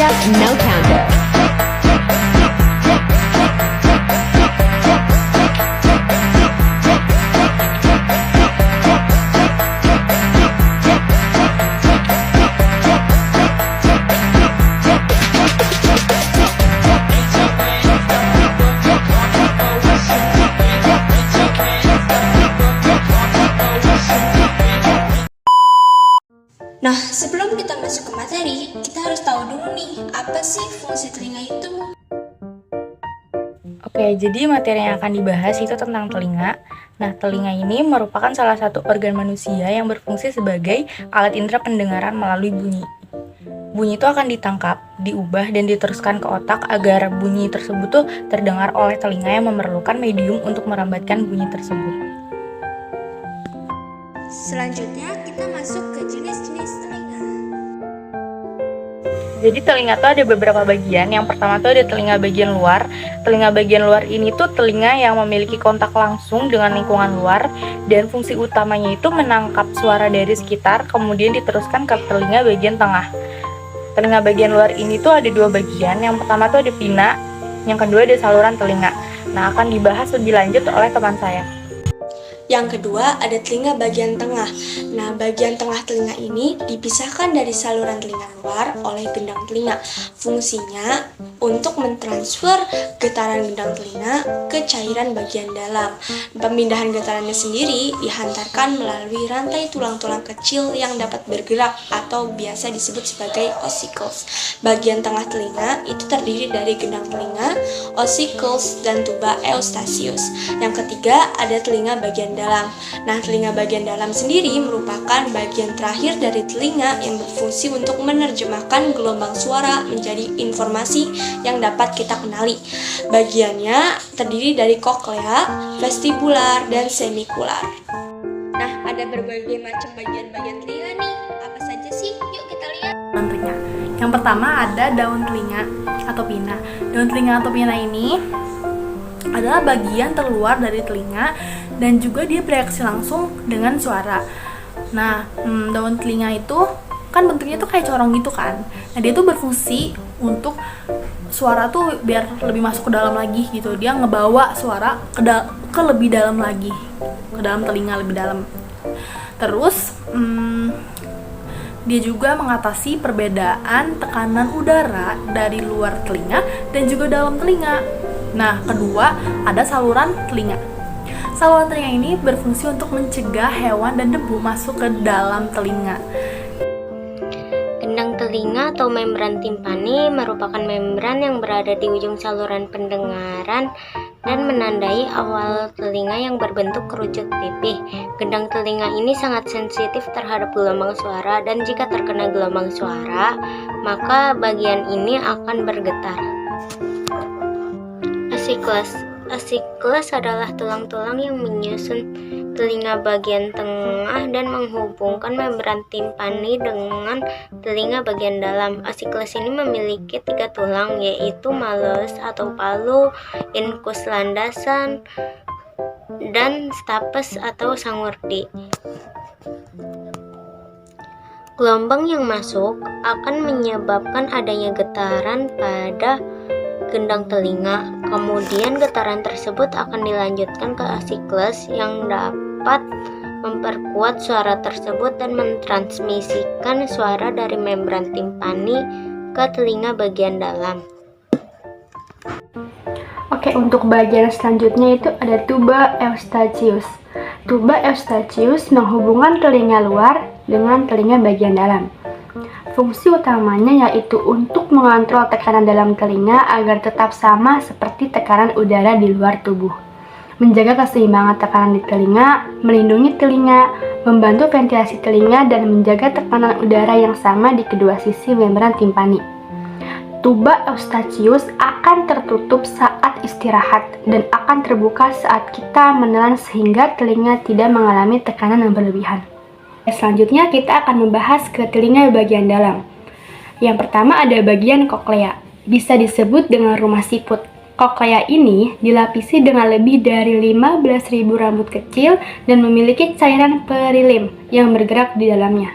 Countdown, no counter. Nah, sebelum kita masuk ke materi, kita harus tahu dulu nih, apa sih fungsi telinga itu? Oke, jadi materi yang akan dibahas itu tentang telinga. Nah, telinga ini merupakan salah satu organ manusia yang berfungsi sebagai alat indera pendengaran melalui bunyi. Bunyi itu akan ditangkap, diubah, dan diteruskan ke otak agar bunyi tersebut tuh terdengar oleh telinga yang memerlukan medium untuk merambatkan bunyi tersebut. Selanjutnya, kita masuk ke jenis-jenis telinga. Jadi telinga tuh ada beberapa bagian. Yang pertama tuh ada telinga bagian luar. Telinga bagian luar ini tuh telinga yang memiliki kontak langsung dengan lingkungan luar, dan fungsi utamanya itu menangkap suara dari sekitar, kemudian diteruskan ke telinga bagian tengah. Telinga bagian luar ini tuh ada dua bagian. Yang pertama tuh ada pina, yang kedua ada saluran telinga. Nah, akan dibahas lebih lanjut oleh teman saya. Yang kedua, ada telinga bagian tengah. Nah, bagian tengah telinga ini dipisahkan dari saluran telinga luar oleh gendang telinga. Fungsinya untuk mentransfer getaran gendang telinga ke cairan bagian dalam. Pemindahan getarannya sendiri dihantarkan melalui rantai tulang-tulang kecil yang dapat bergerak atau biasa disebut sebagai ossicles. Bagian tengah telinga itu terdiri dari gendang telinga, ossicles, dan tuba eustachius. Yang ketiga, ada telinga bagian dalam. Nah, telinga bagian dalam sendiri merupakan bagian terakhir dari telinga yang berfungsi untuk menerjemahkan gelombang suara menjadi informasi yang dapat kita kenali. Bagiannya terdiri dari koklea, vestibular, dan semikular. Nah, ada berbagai macam bagian-bagian telinga nih. Apa saja sih? Yuk kita lihat. Telinga. Yang pertama ada daun telinga atau pina. Daun telinga atau pina ini adalah bagian terluar dari telinga dan juga dia bereaksi langsung dengan suara. Nah, daun telinga itu kan bentuknya tuh kayak corong gitu kan. Nah, dia tuh berfungsi untuk suara tuh biar lebih masuk ke dalam lagi gitu. Dia ngebawa suara ke lebih dalam lagi, ke dalam telinga lebih dalam. Terus dia juga mengatasi perbedaan tekanan udara dari luar telinga dan juga dalam telinga. Nah, kedua ada saluran telinga. Saluran telinga ini berfungsi untuk mencegah hewan dan debu masuk ke dalam telinga. Gendang telinga atau membran timpani merupakan membran yang berada di ujung saluran pendengaran dan menandai awal telinga yang berbentuk kerucut pipih. Gendang telinga ini sangat sensitif terhadap gelombang suara, dan jika terkena gelombang suara, maka bagian ini akan bergetar. Ossicles adalah tulang-tulang yang menyusun telinga bagian tengah dan menghubungkan membran timpani dengan telinga bagian dalam. Ossicles ini memiliki 3 tulang, yaitu malleus atau palu, incus landasan, dan stapes atau sangurdi. Gelombang yang masuk akan menyebabkan adanya getaran pada gendang telinga. Kemudian getaran tersebut akan dilanjutkan ke ossicles yang dapat memperkuat suara tersebut dan mentransmisikan suara dari membran timpani ke telinga bagian dalam. Oke, untuk bagian selanjutnya itu ada tuba eustachius. Tuba eustachius menghubungkan telinga luar dengan telinga bagian dalam. Fungsi utamanya yaitu untuk mengontrol tekanan dalam telinga agar tetap sama seperti tekanan udara di luar tubuh, menjaga keseimbangan tekanan di telinga, melindungi telinga, membantu ventilasi telinga, dan menjaga tekanan udara yang sama di kedua sisi membran timpani. Tuba eustachius akan tertutup saat istirahat dan akan terbuka saat kita menelan sehingga telinga tidak mengalami tekanan yang berlebihan. Selanjutnya kita akan membahas ke telinga bagian dalam. Yang pertama ada bagian koklea, bisa disebut dengan rumah siput. Koklea ini dilapisi dengan lebih dari 15.000 rambut kecil dan memiliki cairan perilim yang bergerak di dalamnya.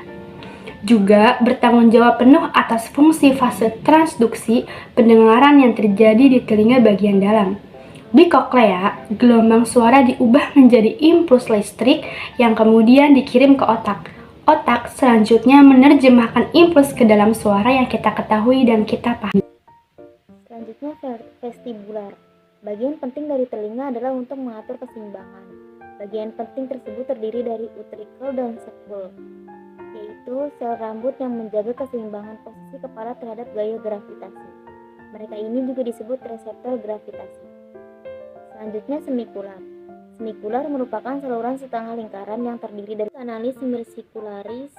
Juga bertanggung jawab penuh atas fungsi fase transduksi pendengaran yang terjadi di telinga bagian dalam. Di koklea, gelombang suara diubah menjadi impuls listrik yang kemudian dikirim ke otak. Otak selanjutnya menerjemahkan impuls ke dalam suara yang kita ketahui dan kita pahami. Selanjutnya vestibular. Bagian penting dari telinga adalah untuk mengatur keseimbangan. Bagian penting tersebut terdiri dari utricle dan sepul, yaitu sel rambut yang menjaga keseimbangan posisi kepala terhadap gaya gravitasi. Mereka ini juga disebut reseptor gravitasi. Selanjutnya semikular. Semikular merupakan saluran setengah lingkaran yang terdiri dari kanalis semicircularis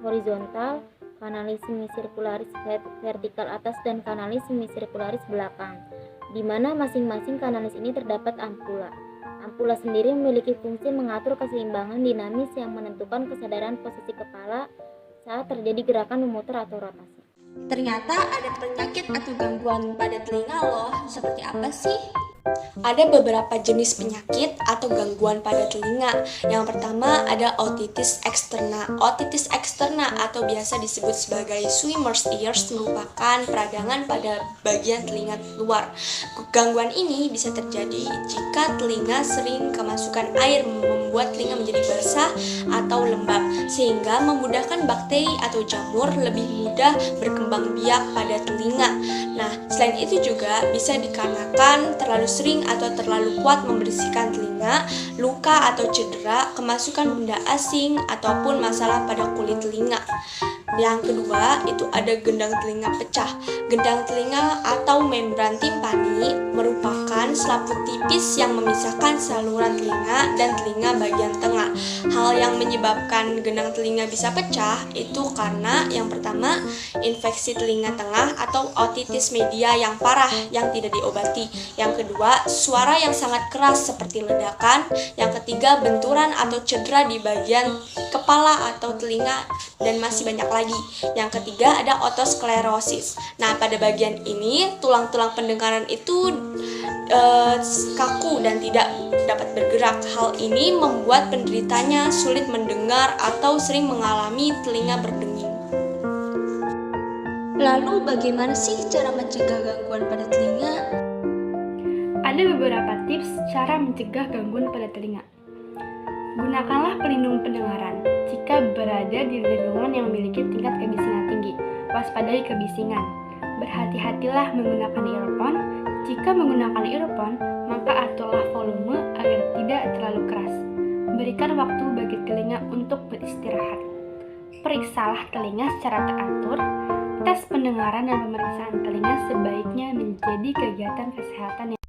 horizontal, kanalis semicircularis vertikal atas, dan kanalis semicircularis belakang, di mana masing-masing kanalis ini terdapat ampula. Ampula sendiri memiliki fungsi mengatur keseimbangan dinamis yang menentukan kesadaran posisi kepala saat terjadi gerakan memutar atau rotasi. Ternyata ada penyakit atau gangguan pada telinga loh. Seperti apa sih? Ada beberapa jenis penyakit atau gangguan pada telinga. Yang pertama ada otitis externa. Otitis externa atau biasa disebut sebagai swimmer's ears merupakan peradangan pada bagian telinga luar. Gangguan ini bisa terjadi jika telinga sering kemasukan air membuat telinga menjadi basah atau lembab, sehingga memudahkan bakteri atau jamur lebih mudah berkembang biak pada telinga. Nah, selain itu juga bisa dikarenakan terlalu sering atau terlalu kuat membersihkan telinga, luka atau cedera, kemasukan benda asing, ataupun masalah pada kulit telinga. Yang kedua, itu ada gendang telinga pecah. Gendang telinga atau membran timpani merupakan selaput tipis yang memisahkan saluran telinga dan telinga bagian tengah. Hal yang menyebabkan gendang telinga bisa pecah itu karena yang pertama, infeksi telinga tengah atau otitis media yang parah yang tidak diobati. Yang kedua, suara yang sangat keras seperti ledakan. Yang ketiga, benturan atau cedera di bagian kepala atau telinga, dan masih banyak lagi. Yang ketiga ada otosklerosis. Nah, pada bagian ini tulang-tulang pendengaran itu kaku dan tidak dapat bergerak. Hal ini membuat penderitanya sulit mendengar atau sering mengalami telinga berdenging. Lalu bagaimana sih cara mencegah gangguan pada telinga? Ada beberapa tips cara mencegah gangguan pada telinga. Gunakanlah pelindung pendengaran jika berada di lingkungan yang memiliki tingkat kebisingan tinggi. Waspadai kebisingan. Berhati-hatilah menggunakan earphone. Jika menggunakan earphone, maka aturlah volume agar tidak terlalu keras. Berikan waktu bagi telinga untuk beristirahat. Periksalah telinga secara teratur. Tes pendengaran dan pemeriksaan telinga sebaiknya menjadi kegiatan kesehatan yang